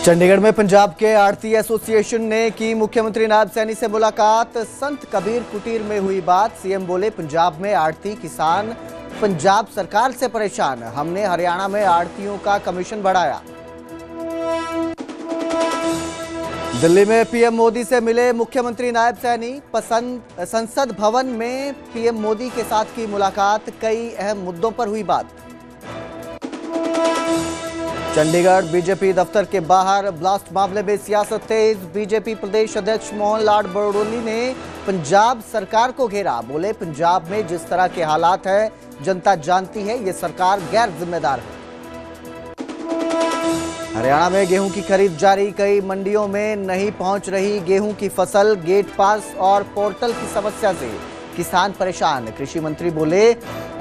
चंडीगढ़ में पंजाब के आढ़ती एसोसिएशन ने की मुख्यमंत्री नायब सैनी से मुलाकात। संत कबीर कुटीर में हुई बात। सीएम बोले, पंजाब में आढ़ती किसान पंजाब सरकार से परेशान, हमने हरियाणा में आढ़तियों का कमीशन बढ़ाया। दिल्ली में पीएम मोदी से मिले मुख्यमंत्री नायब सैनी। संसद भवन में पीएम मोदी के साथ की मुलाकात, कई अहम मुद्दों पर हुई बात। चंडीगढ़ बीजेपी दफ्तर के बाहर ब्लास्ट मामले में सियासत तेज। बीजेपी प्रदेश अध्यक्ष मोहन लाल बड़ोली ने पंजाब सरकार को घेरा। बोले, पंजाब में जिस तरह के हालात हैं जनता जानती है, ये सरकार गैर जिम्मेदार है। हरियाणा में गेहूं की खरीद जारी। कई मंडियों में नहीं पहुंच रही गेहूं की फसल। गेट पास और पोर्टल की समस्या से किसान परेशान। कृषि मंत्री बोले,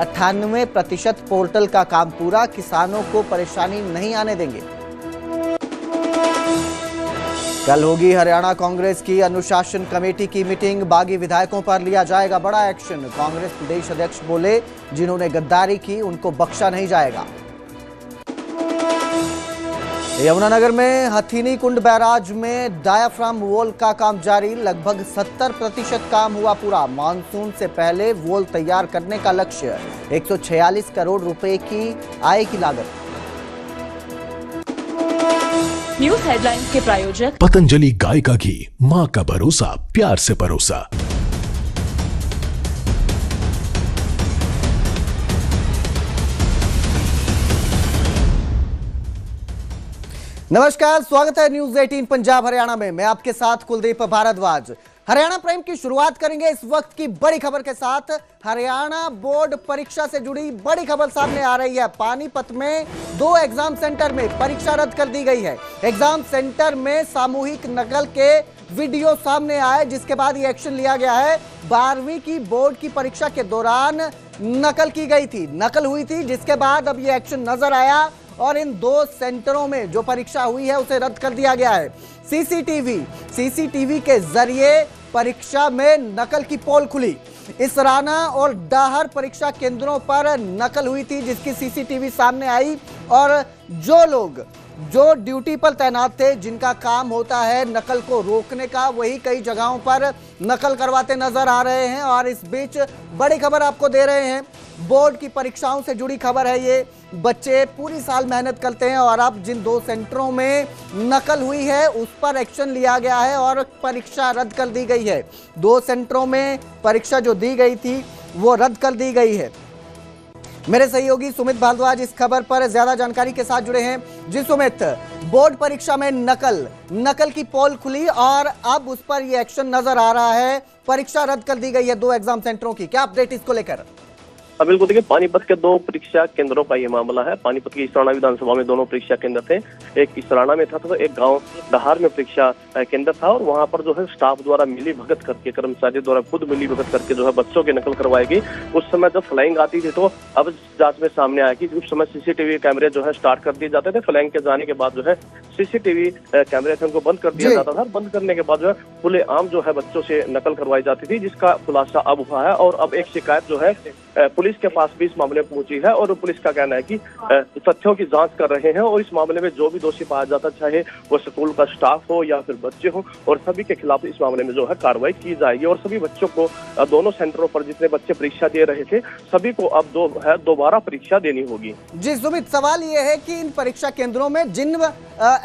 98% पोर्टल का काम पूरा, किसानों को परेशानी नहीं आने देंगे। कल होगी हरियाणा कांग्रेस की अनुशासन कमेटी की मीटिंग। बागी विधायकों पर लिया जाएगा बड़ा एक्शन। कांग्रेस प्रदेश अध्यक्ष बोले, जिन्होंने गद्दारी की उनको बख्शा नहीं जाएगा। यमुनानगर में हथीनी कुंड बैराज में डायाफ्राम वॉल का काम जारी। लगभग 70% काम हुआ पूरा। मानसून से पहले वॉल तैयार करने का लक्ष्य। 146 करोड़ रुपए की आय की लागत। न्यूज हेडलाइंस के प्रायोजक पतंजलि गाय का घी, माँ का भरोसा, प्यार से परोसा। नमस्कार, स्वागत है न्यूज 18 पंजाब हरियाणा में। मैं आपके साथ कुलदीप भारद्वाज। हरियाणा प्राइम की शुरुआत करेंगे इस वक्त की बड़ी खबर के साथ। हरियाणा बोर्ड परीक्षा से जुड़ी बड़ी खबर सामने आ रही है। पानीपत में 2 एग्जाम सेंटर में परीक्षा रद्द कर दी गई है। एग्जाम सेंटर में सामूहिक नकल के वीडियो सामने आए, जिसके बाद ये एक्शन लिया गया है। 12वीं की बोर्ड की परीक्षा के दौरान नकल की गई थी, नकल हुई थी, जिसके बाद अब ये एक्शन नजर आया और इन 2 सेंटरों में जो परीक्षा हुई है उसे रद्द कर दिया गया है। सीसीटीवी के जरिए परीक्षा में नकल की पोल खुली। इसराना और डाहर परीक्षा केंद्रों पर नकल हुई थी, जिसकी सीसीटीवी सामने आई और जो लोग जो ड्यूटी पर तैनात थे, जिनका काम होता है नकल को रोकने का, वही कई जगहों पर नकल करवाते नजर आ रहे हैं। और इस बीच बड़ी खबर आपको दे रहे हैं, बोर्ड की परीक्षाओं से जुड़ी खबर है ये। बच्चे पूरी साल मेहनत करते हैं और अब जिन 2 सेंटरों में नकल हुई है उस पर एक्शन लिया गया है और परीक्षा रद्द कर दी गई है। 2 सेंटरों में परीक्षा जो दी गई थी वो रद्द कर दी गई है। मेरे सहयोगी सुमित भारद्वाज इस खबर पर ज्यादा जानकारी के साथ जुड़े हैं। जी सुमित, बोर्ड परीक्षा में नकल की पोल खुली और अब उस पर यह एक्शन नजर आ रहा है। परीक्षा रद्द कर दी गई है 2 एग्जाम सेंटरों की, क्या अपडेट इसको लेकर? बिल्कुल, देखिए, पानीपत के 2 परीक्षा केंद्रों का ये मामला है। पानीपत की इसराना विधानसभा में दोनों परीक्षा केंद्र थे। एक इसराना में था तो एक गांव डहार में परीक्षा केंद्र था और वहां पर जो है स्टाफ द्वारा मिली भगत करके, कर्मचारी द्वारा खुद मिली भगत करके जो है बच्चों की नकल करवाई गई। उस समय जब फ्लाइंग आती थी तो अब जांच में सामने आया कि उस समय सीसीटीवी कैमरे जो है स्टार्ट कर दिए जाते थे। फ्लाइंग के जाने के बाद जो है सीसीटीवी कैमरे थे उनको बंद कर दिया जाता था। बंद करने के बाद जो है खुलेआम जो है बच्चों से नकल करवाई जाती थी, जिसका खुलासा अब हुआ है। और अब एक शिकायत जो है पुलिस के पास भी इस मामले में पहुंची है और पुलिस का कहना है कि तथ्यों की जांच कर रहे हैं और इस मामले में जो भी दोषी पाया जाता, चाहे वो स्कूल का स्टाफ हो या फिर बच्चे हो, और सभी के खिलाफ इस मामले में जो है कार्रवाई की जाएगी। और सभी बच्चों को दोनों सेंटरों पर जितने बच्चे परीक्षा दे रहे थे सभी को अब दोबारा परीक्षा देनी होगी। जी सुमित, सवाल ये है कि इन परीक्षा केंद्रों में जिन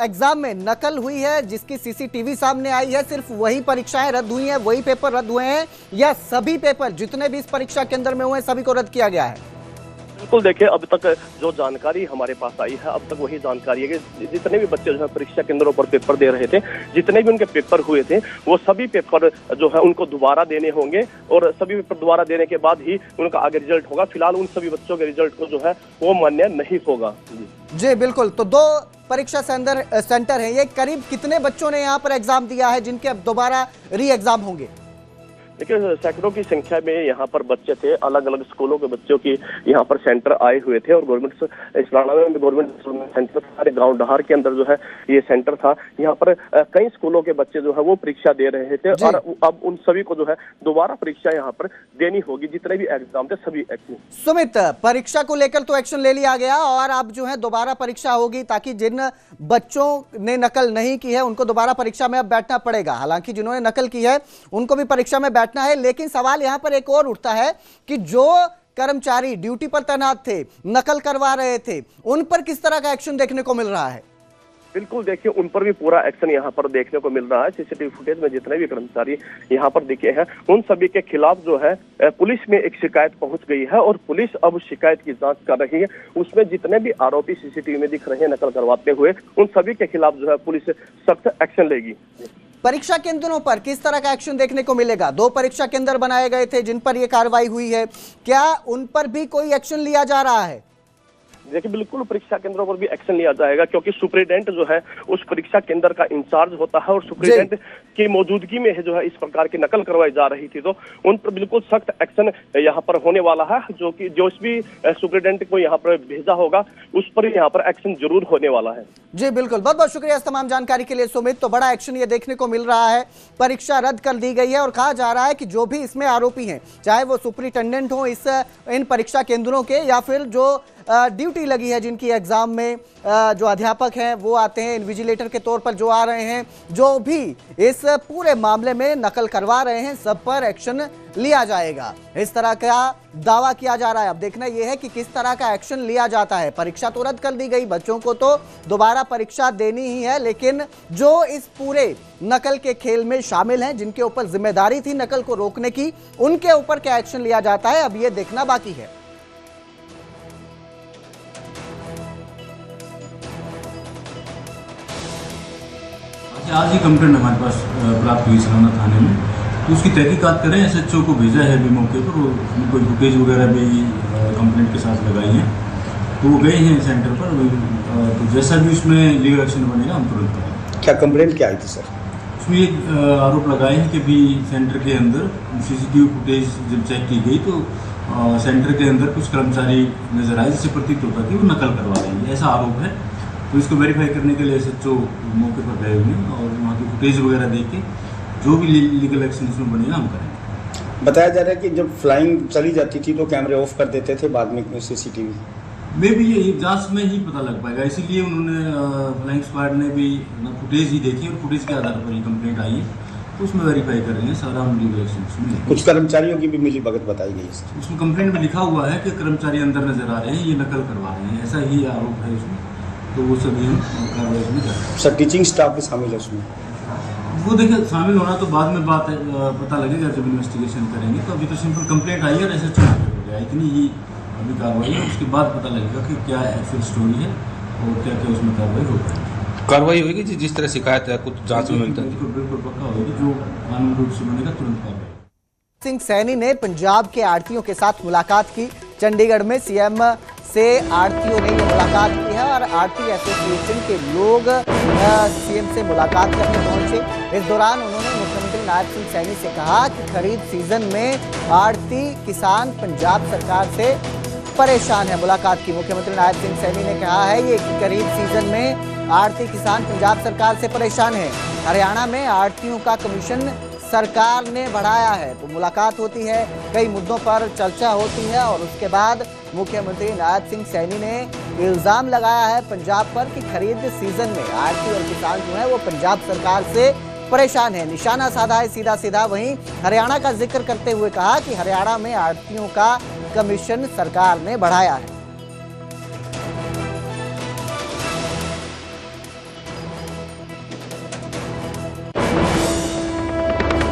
एग्जाम में नकल हुई है, जिसकी सीसीटीवी सामने आई है, सिर्फ वही परीक्षाएं रद्द हुई हैं, वही पेपर रद्द हुए हैं, या सभी पेपर जितने भी इस परीक्षा केंद्र में हुए सभी को रद्द किया गया है? बिल्कुल, देखिए, अब तक जो जानकारी हमारे पास आई है, अब तक वही जानकारी है कि जितने भी बच्चे जो है परीक्षा केंद्रों पर पेपर दे रहे थे, जितने भी उनके पेपर हुए थे, वो सभी पेपर जो है उनको दोबारा देने होंगे और सभी पेपर दोबारा देने के बाद ही उनका आगे रिजल्ट होगा। फिलहाल उन सभी बच्चों के रिजल्ट को जो है वो मान्य नहीं होगा। जी बिल्कुल, तो 2 परीक्षा सेंटर है ये। करीब कितने बच्चों ने यहाँ पर एग्जाम दिया है जिनके अब दोबारा री एग्जाम होंगे? देखिए सैकड़ों की संख्या में यहाँ पर बच्चे थे, अलग अलग स्कूलों के बच्चों की यहाँ पर सेंटर आए हुए थे और गवर्नमेंट इसराना में गवर्नमेंट सेंटर सारे गांव डहार के अंदर जो है ये सेंटर था। यहाँ पर कई स्कूलों के बच्चे जो है वो परीक्षा दे रहे थे और अब उन सभी को जो है दोबारा परीक्षा यहाँ पर देनी होगी, जितने भी एग्जाम थे सभी एक्शन। सुमित, परीक्षा को लेकर तो एक्शन ले लिया गया और अब जो है दोबारा परीक्षा होगी, ताकि जिन बच्चों ने नकल नहीं की है उनको दोबारा परीक्षा में अब बैठना पड़ेगा। हालांकि जिन्होंने नकल की है उनको भी परीक्षा में बैठना है, लेकिन सवाल यहां पर एक और उठता है कि जो कर्मचारी ड्यूटी पर तैनात थे, नकल करवा रहे थे, उन पर किस तरह का एक्शन देखने को मिल रहा है? बिल्कुल, देखिए उन पर भी पूरा एक्शन यहाँ पर देखने को मिल रहा है। सीसीटीवी फुटेज में जितने भी कर्मचारी यहाँ पर दिखे हैं उन सभी के खिलाफ जो है पुलिस में एक शिकायत पहुंच गई है और पुलिस अब शिकायत की जांच कर रही है। उसमें जितने भी आरोपी सीसीटीवी में दिख रहे हैं नकल करवाते हुए, उन सभी के खिलाफ जो है पुलिस सख्त एक्शन लेगी। परीक्षा केंद्रों पर किस तरह का एक्शन देखने को मिलेगा? 2 परीक्षा केंद्र बनाए गए थे जिन पर यह कार्रवाई हुई है, क्या उन पर भी कोई एक्शन लिया जा रहा है? देखिए बिल्कुल परीक्षा केंद्रों पर भी एक्शन लिया जाएगा, क्योंकि सुप्रीडेंट जो है उस परीक्षा केंद्र का इंचार्ज होता है और सुप्रीडेंट की मौजूदगी में जो है इस प्रकार की नकल करवाई जा रही थी, तो उन पर बिल्कुल सख्त एक्शन यहाँ पर होने वाला है। जो भी सुप्रीडेंट को यहाँ पर भेजा होगा उस पर यहाँ पर एक्शन जरूर होने वाला है। जी बिल्कुल, बहुत बहुत शुक्रिया इस तमाम जानकारी के लिए सुमित। तो बड़ा एक्शन ये देखने को मिल रहा है, परीक्षा रद्द कर दी गई है और कहा जा रहा है कि जो भी इसमें आरोपी हैं, चाहे वो सुपरिटेंडेंट हो इन परीक्षा केंद्रों के या फिर जो ड्यूटी लगी है जिनकी एग्जाम में, जो अध्यापक हैं वो आते हैं इन्विजिलेटर के तौर पर जो आ रहे हैं, जो भी इस पूरे मामले में नकल करवा रहे हैं, सब पर एक्शन लिया जाएगा, इस तरह का दावा किया जा रहा है। अब देखना यह है कि किस तरह का एक्शन लिया जाता है। परीक्षा तो रद्द कर दी गई, बच्चों को तो दोबारा परीक्षा देनी ही है, लेकिन जो इस पूरे नकल के खेल में शामिल हैं, जिनके ऊपर जिम्मेदारी थी नकल को रोकने की, उनके ऊपर क्या एक्शन लिया जाता है, अब यह देखना बाकी है। आज ही कंप्लेंट हमारे पास प्राप्त हुई सराना थाने में, तो उसकी तहकीकात करें। SHO को भेजा है अभी मौके पर, वो कोई फुटेज वगैरह भी कंप्लेंट के साथ लगाई हैं, तो वो गए हैं सेंटर पर। तो जैसा भी उसमें लीगल एक्शन बनेगा हम तुरंत करेंगे। क्या कंप्लेंट क्या आई थी सर? उसमें एक आरोप लगाए हैं कि भी सेंटर के अंदर CCTV फुटेज जब चेक की गई तो सेंटर के अंदर कुछ कर्मचारी नजर आए जिससे प्रतीत होता कि वो नकल करवा रहे हैं, ऐसा आरोप है। तो इसको वेरीफाई करने के लिए SHO मौके पर गए हुए हैं और वहाँ की फुटेज वगैरह देख के जो भी लीगल एक्शन इसमें बनेगा हम करेंगे। बताया जा रहा है कि जब फ्लाइंग चली जाती थी तो कैमरे ऑफ कर देते थे, बाद में CCTV में भी ये जांच में ही पता लग पाएगा, इसीलिए उन्होंने फ्लाइंग स्क्वाड ने भी फुटेज ही देखी और फुटेज के आधार पर ही कंप्लेंट आई है, तो उसमें वेरीफाई कर रहे हैं सारा हम लीगल एक्शन उसमें। कुछ कर्मचारियों की भी मिली भगत बताई गई है उसमें कंप्लेंट में लिखा हुआ है कि कर्मचारी अंदर नजर आ रहे हैं, ये नकल करवा रहे हैं, ऐसा ही आरोप है उसमें, तो वो सभी हम कार्रवाई में कर रहे हैं। सर टीचिंग स्टाफ भी शामिल है उसमें? वो देखिए शामिल होना तो बाद में बात है, पता लगेगा जब इन्वेस्टिगेशन करेंगे। तो अभी तो सिंपल कंप्लेंट आई है और SHO हो गया, इतनी ही अभी कार्रवाई है, उसके बाद पता लगेगा कि क्या एक्चुअल स्टोरी है और क्या क्या उसमें कार्रवाई होगी। कार्रवाई होगी जिस तरह शिकायत है कुछ जांच में मिलता है, बिल्कुल पक्का होगी, जो कानूनी रूप से बनेगा तुरंत कार्रवाई। सिंह सैनी ने पंजाब के आड़तियों के साथ मुलाकात की। चंडीगढ़ में CM से आड़तियों ने ये मुलाकात की है और आड़ती एसोसिएशन के लोग CM से मुलाकात करने पहुंचे। इस दौरान उन्होंने मुख्यमंत्री नायब सिंह सैनी से कहा कि खरीद सीजन में आड़ती किसान पंजाब सरकार से परेशान है। मुलाकात की मुख्यमंत्री नायब सिंह सैनी ने कहा है ये कि खरीद सीजन में आड़ती किसान पंजाब सरकार से परेशान है। हरियाणा में आड़तियों का कमीशन सरकार ने बढ़ाया है। तो मुलाकात होती है, कई मुद्दों पर चर्चा होती है और उसके बाद मुख्यमंत्री नायब सिंह सैनी ने इल्जाम लगाया है पंजाब पर कि खरीद सीजन में आड़ती और किसान जो है वो पंजाब सरकार से परेशान है। निशाना साधा है सीधा सीधा। वहीं हरियाणा का जिक्र करते हुए कहा कि हरियाणा में आड़तियों का कमीशन सरकार ने बढ़ाया है।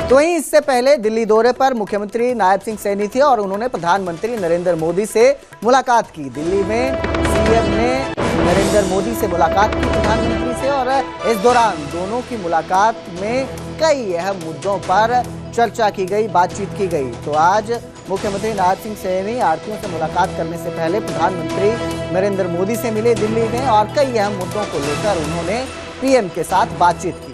तो वहीं इससे पहले दिल्ली दौरे पर मुख्यमंत्री नायब सिंह सैनी थे और उन्होंने प्रधानमंत्री नरेंद्र मोदी से मुलाकात की। दिल्ली में CM ने नरेंद्र मोदी से मुलाकात की प्रधानमंत्री से और इस दौरान दोनों की मुलाकात में कई अहम मुद्दों पर चर्चा की गई, बातचीत की गई। तो आज मुख्यमंत्री नायब सिंह सैनी आड़तियों से मुलाकात करने से पहले प्रधानमंत्री नरेंद्र मोदी से मिले दिल्ली में और कई अहम मुद्दों को लेकर उन्होंने PM के साथ बातचीत की।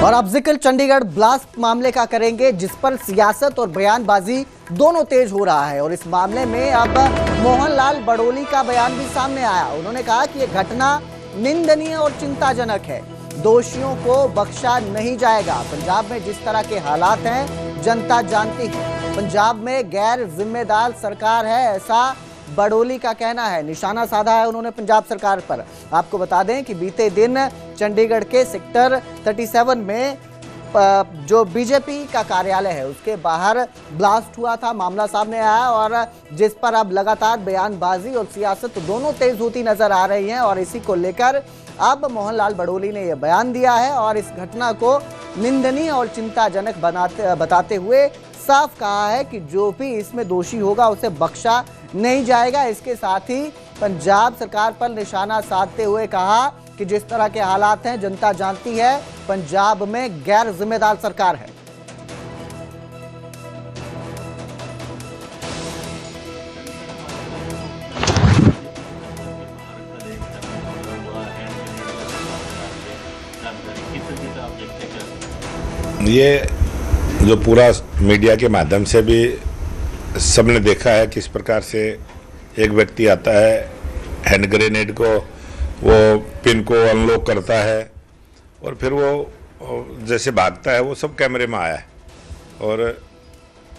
और अब जिक्र चंडीगढ़ ब्लास्ट मामले का करेंगे, जिस पर सियासत और बयानबाजी दोनों तेज हो रहा है। और इस मामले में अब मोहनलाल बड़ोली का बयान भी सामने आया। उन्होंने कहा कि यह घटना निंदनीय और चिंताजनक है, दोषियों को बख्शा नहीं जाएगा। पंजाब में जिस तरह के हालात हैं जनता जानती है, पंजाब में गैर जिम्मेदार सरकार है, ऐसा बड़ोली का कहना है। निशाना साधा है उन्होंने पंजाब सरकार पर। आपको बता दें कि बीते दिन चंडीगढ़ के सेक्टर 37 में जो बीजेपी का कार्यालय है उसके बाहर ब्लास्ट हुआ था, मामला सामने आया, और जिस पर अब लगातार बयानबाजी और सियासत दोनों तेज होती नजर आ रही हैं। और इसी को लेकर अब मोहनलाल बड़ोली ने यह बयान दिया है और इस घटना को निंदनीय और चिंताजनक बताते हुए साफ कहा है कि जो भी इसमें दोषी होगा उसे बख्शा नहीं जाएगा। इसके साथ ही पंजाब सरकार पर निशाना साधते हुए कहा कि जिस तरह के हालात हैं जनता जानती है, पंजाब में गैर जिम्मेदार सरकार है। ये जो पूरा मीडिया के माध्यम से भी सबने देखा है किस प्रकार से एक व्यक्ति आता है, हैंड ग्रेनेड को वो पिन को अनलॉक करता है और फिर वो जैसे भागता है, वो सब कैमरे में आया है। और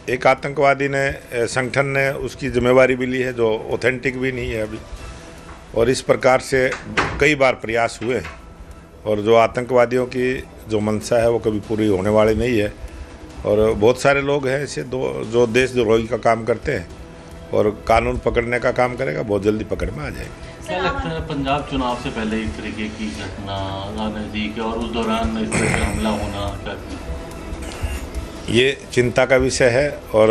एक आतंकवादी ने, संगठन ने उसकी जिम्मेवारी भी ली है जो ऑथेंटिक भी नहीं है अभी। और इस प्रकार से कई बार प्रयास हुए हैं और जो आतंकवादियों की जो मंशा है वो कभी पूरी होने वाली नहीं है। और बहुत सारे लोग हैं ऐसे जो देशद्रोही का काम करते हैं और कानून पकड़ने का काम करेगा, बहुत जल्दी पकड़ में आ जाएंगे। क्या लगता है पंजाब चुनाव से पहले इस तरीके की घटना नज़दीक और उस दौरान इस तरह से हमला होना क्या? ये चिंता का विषय है और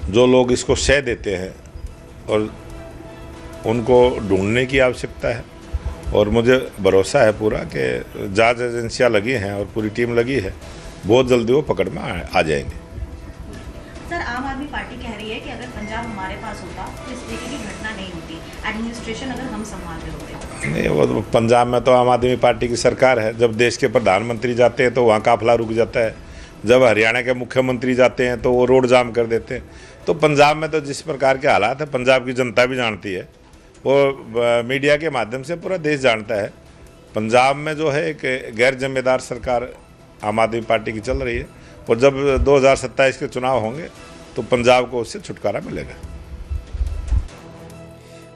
जो लोग इसको सह देते हैं और उनको ढूंढने की आवश्यकता है। और मुझे भरोसा है पूरा कि जांच एजेंसियां लगी हैं और पूरी टीम लगी है, बहुत जल्दी वो पकड़ में आ जाएंगे। सर, आम आदमी पार्टी कह रही है कि अगर पंजाब हमारे पास होता तो इस तरीके की घटना नहीं होती, एडमिनिस्ट्रेशन अगर हम संभाल रहे होते। नहीं, वो पंजाब में तो आम आदमी पार्टी की सरकार है। जब देश के प्रधानमंत्री जाते हैं तो वहाँ काफिला रुक जाता है, जब हरियाणा के मुख्यमंत्री जाते हैं तो वो रोड जाम कर देते हैं। तो पंजाब में तो जिस प्रकार के हालात है पंजाब की जनता भी जानती है, वो मीडिया के माध्यम से पूरा देश जानता है। पंजाब में जो है एक गैर जिम्मेदार सरकार आम आदमी पार्टी की चल रही है और जब 2027 के चुनाव होंगे तो पंजाब को उससे छुटकारा मिलेगा।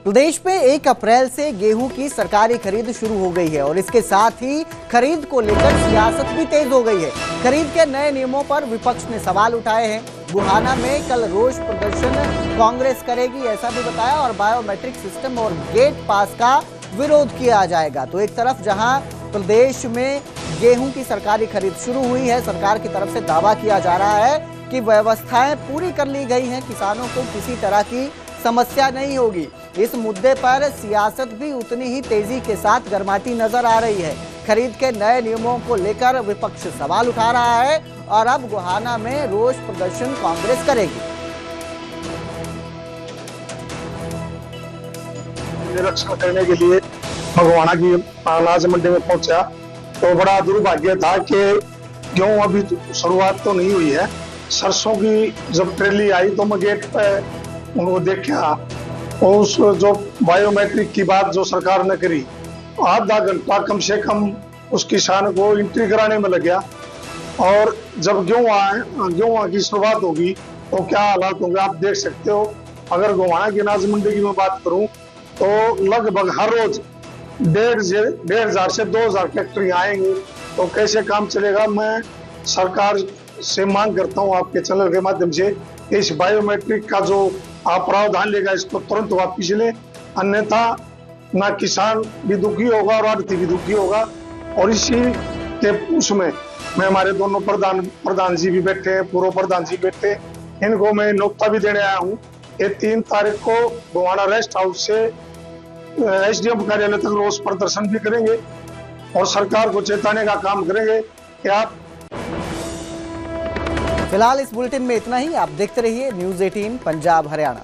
प्रदेश में 1 अप्रैल से गेहूं की सरकारी खरीद शुरू हो गई है और इसके साथ ही खरीद को लेकर सियासत भी तेज हो गई है। खरीद के नए नियमों पर विपक्ष ने सवाल उठाए हैं। बुहाना में कल रोष प्रदर्शन कांग्रेस करेगी, ऐसा भी बताया, और बायोमेट्रिक सिस्टम और गेट पास का विरोध किया जाएगा। तो एक तरफ जहां प्रदेश में गेहूं की सरकारी खरीद शुरू हुई है, सरकार की तरफ से दावा किया जा रहा है कि व्यवस्थाएं पूरी कर ली गई हैं, किसानों को किसी तरह की समस्या नहीं होगी। इस मुद्दे पर सियासत भी उतनी ही तेजी के साथ गरमाती नजर आ रही है। खरीद के नए नियमों को लेकर विपक्ष सवाल उठा रहा है और अब गोहाना में रोष प्रदर्शन कांग्रेस करेगी। निरीक्षण करने के लिए गोहाना की अनाज मंडी में पहुंचा तो बड़ा दुर्भाग्य था कि गेहूं अभी शुरुआत तो नहीं हुई है। सरसों की जब ट्रेली आई तो मैं गेट पे उनको देखा और उस जो बायोमेट्रिक की बात जो सरकार ने करी, आधा घंटा कम से कम उस किसान को एंट्री कराने में लग गया। और जब गेहूं की शुरुआत होगी तो क्या हालात होंगे आप देख सकते हो। अगर गोहाना की अनाज मंडी की मैं बात करूं तो लगभग हर रोज 1,500 से 2,000 ट्रैक्टर आएंगे, तो कैसे काम चलेगा। मैं सरकार से मांग करता हूं आपके चैनल के माध्यम से इस बायोमेट्रिक का जो आप प्रावधान लेगा इसको तुरंत वापिस ले, अन्यथा ना किसान भी दुखी होगा और आढ़ती भी दुखी होगा। और इसी के उसमें मैं हमारे दोनों प्रधान जी भी बैठे हैं, पूर्व प्रधान जी बैठे, इनको मैं न्योता भी देने आया हूँ। ये 3 तारीख को गोहाना रेस्ट हाउस से एसडीएम कार्यालय तक रोष प्रदर्शन भी करेंगे और सरकार को चेताने का काम करेंगे कि आप। फिलहाल इस बुलेटिन में इतना ही। आप देखते रहिए न्यूज़ 18 पंजाब हरियाणा।